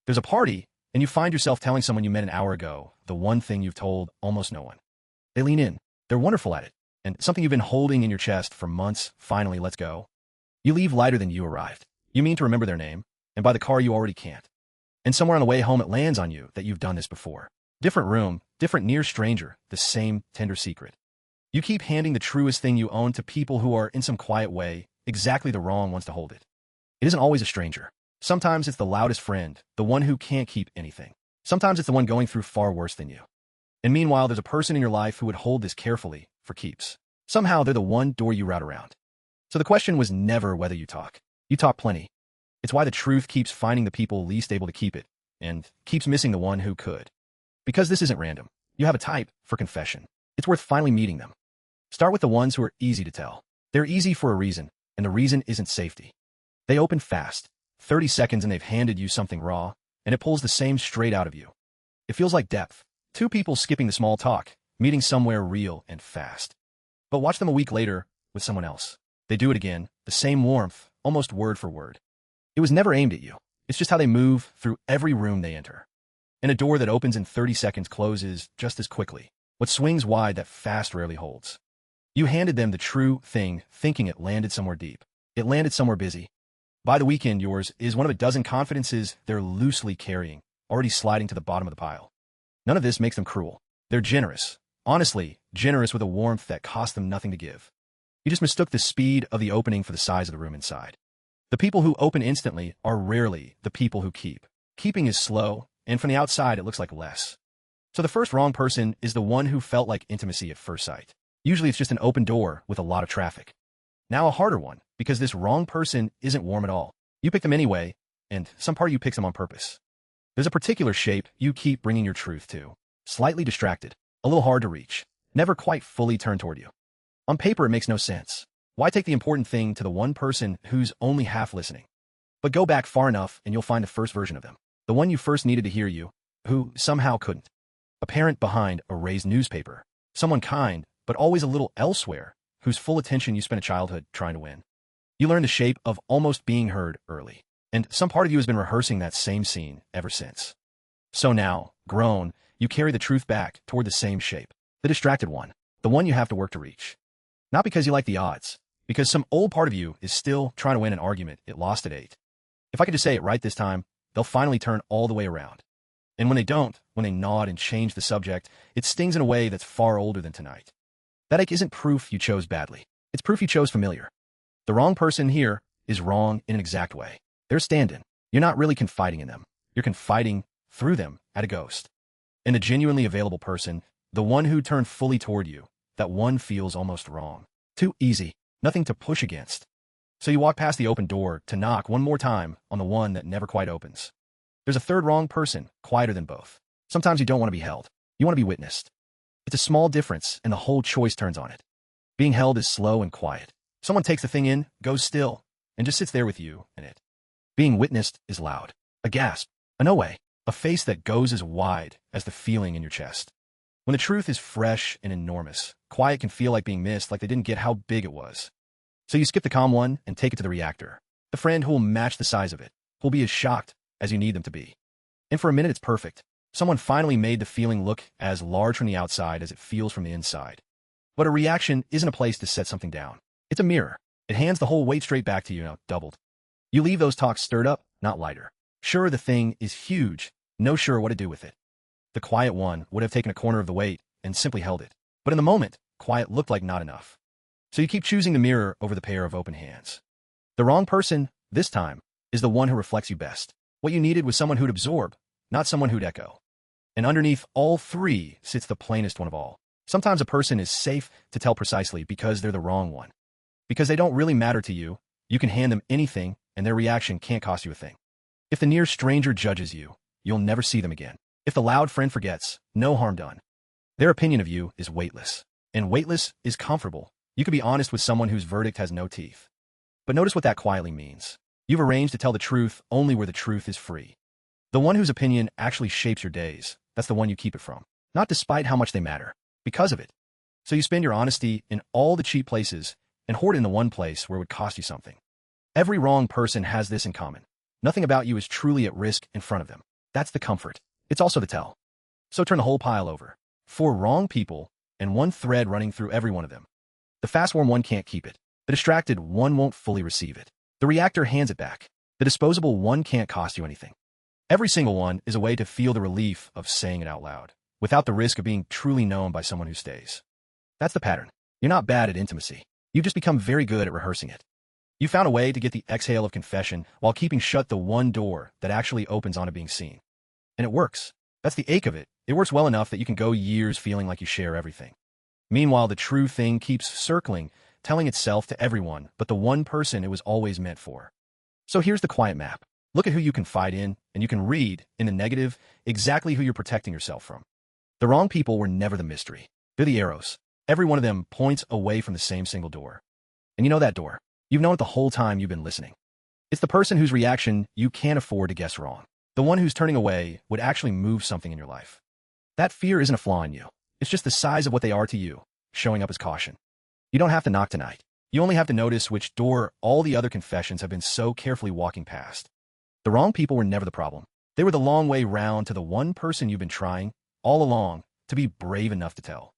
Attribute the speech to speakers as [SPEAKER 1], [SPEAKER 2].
[SPEAKER 1] There's a party, and you find yourself telling someone you met an hour ago the one thing you've told almost no one. They lean in. They're wonderful at it. And something you've been holding in your chest for months finally lets go. You leave lighter than you arrived. You mean to remember their name, and by the car you already can't. And somewhere on the way home it lands on you that you've done this before. Different room, different near stranger, the same tender secret. You keep handing the truest thing you own to people who are, in some quiet way, exactly the wrong ones to hold it. It isn't always a stranger. Sometimes it's the loudest friend, the one who can't keep anything. Sometimes it's the one going through far worse than you. And meanwhile, there's a person in your life who would hold this carefully for keeps. Somehow they're the one door you route around. So the question was never whether you talk. You talk plenty. It's why the truth keeps finding the people least able to keep it, and keeps missing the one who could. Because this isn't random. You have a type for confession. It's worth finally meeting them. Start with the ones who are easy to tell. They're easy for a reason, and the reason isn't safety. They open fast. 30 seconds and they've handed you something raw, and it pulls the same straight out of you. It feels like depth. Two people skipping the small talk, meeting somewhere real and fast. But watch them a week later with someone else. They do it again, the same warmth, almost word for word. It was never aimed at you. It's just how they move through every room they enter. And a door that opens in 30 seconds closes just as quickly. What swings wide that fast rarely holds. You handed them the true thing, thinking it landed somewhere deep. It landed somewhere busy. By the weekend, yours is one of a dozen confidences they're loosely carrying, already sliding to the bottom of the pile. None of this makes them cruel. They're generous. Honestly, generous with a warmth that cost them nothing to give. You just mistook the speed of the opening for the size of the room inside. The people who open instantly are rarely the people who keep. Keeping is slow, and from the outside it looks like less. So the first wrong person is the one who felt like intimacy at first sight. Usually it's just an open door with a lot of traffic. Now a harder one, because this wrong person isn't warm at all. You pick them anyway, and some part of you picks them on purpose. There's a particular shape you keep bringing your truth to. Slightly distracted, a little hard to reach, never quite fully turned toward you. On paper it makes no sense. Why take the important thing to the one person who's only half listening? But go back far enough and you'll find the first version of them. The one you first needed to hear you, who somehow couldn't. A parent behind a raised newspaper. Someone kind, but always a little elsewhere, whose full attention you spent a childhood trying to win. You learned the shape of almost being heard early, and some part of you has been rehearsing that same scene ever since. So now, grown, you carry the truth back toward the same shape, the distracted one, the one you have to work to reach. Not because you like the odds, because some old part of you is still trying to win an argument it lost at 8. If I could just say it right this time, they'll finally turn all the way around. And when they don't, when they nod and change the subject, it stings in a way that's far older than tonight. That ache isn't proof you chose badly. It's proof you chose familiar. The wrong person here is wrong in an exact way. They're stand-in. You're not really confiding in them. You're confiding through them at a ghost. And the genuinely available person, the one who turned fully toward you, that one feels almost wrong. Too easy. Nothing to push against. So you walk past the open door to knock one more time on the one that never quite opens. There's a third wrong person, quieter than both. Sometimes you don't want to be held. You want to be witnessed. It's a small difference, and the whole choice turns on it. Being held is slow and quiet. Someone takes the thing in, goes still, and just sits there with you and it. Being witnessed is loud. A gasp. A no way. A face that goes as wide as the feeling in your chest. When the truth is fresh and enormous, quiet can feel like being missed, like they didn't get how big it was. So you skip the calm one and take it to the reactor. The friend who will match the size of it, who will be as shocked as you need them to be. And for a minute it's perfect. Someone finally made the feeling look as large from the outside as it feels from the inside. But a reaction isn't a place to set something down. It's a mirror. It hands the whole weight straight back to you now, doubled. You leave those talks stirred up, not lighter. Sure, the thing is huge, no sure what to do with it. The quiet one would have taken a corner of the weight and simply held it. But in the moment, quiet looked like not enough. So you keep choosing the mirror over the pair of open hands. The wrong person, this time, is the one who reflects you best. What you needed was someone who'd absorb, not someone who'd echo. And underneath all three sits the plainest one of all. Sometimes a person is safe to tell precisely because they're the wrong one. Because they don't really matter to you, you can hand them anything and their reaction can't cost you a thing. If the near stranger judges you, you'll never see them again. If the loud friend forgets, no harm done. Their opinion of you is weightless. And weightless is comfortable. You could be honest with someone whose verdict has no teeth. But notice what that quietly means. You've arranged to tell the truth only where the truth is free. The one whose opinion actually shapes your days, that's the one you keep it from. Not despite how much they matter, because of it. So you spend your honesty in all the cheap places and hoard it in the one place where it would cost you something. Every wrong person has this in common. Nothing about you is truly at risk in front of them. That's the comfort. It's also the tell. So turn the whole pile over. 4 wrong people, and one thread running through every one of them. The fast-warm one can't keep it. The distracted one won't fully receive it. The reactor hands it back. The disposable one can't cost you anything. Every single one is a way to feel the relief of saying it out loud, without the risk of being truly known by someone who stays. That's the pattern. You're not bad at intimacy. You've just become very good at rehearsing it. You found a way to get the exhale of confession while keeping shut the one door that actually opens onto being seen. And it works. That's the ache of it. It works well enough that you can go years feeling like you share everything. Meanwhile, the true thing keeps circling, telling itself to everyone but the one person it was always meant for. So here's the quiet map. Look at who you confide in, and you can read, in the negative, exactly who you're protecting yourself from. The wrong people were never the mystery. They're the arrows. Every one of them points away from the same single door. And you know that door. You've known it the whole time you've been listening. It's the person whose reaction you can't afford to guess wrong. The one who's turning away would actually move something in your life. That fear isn't a flaw in you. It's just the size of what they are to you, showing up as caution. You don't have to knock tonight. You only have to notice which door all the other confessions have been so carefully walking past. The wrong people were never the problem. They were the long way round to the one person you've been trying, all along, to be brave enough to tell.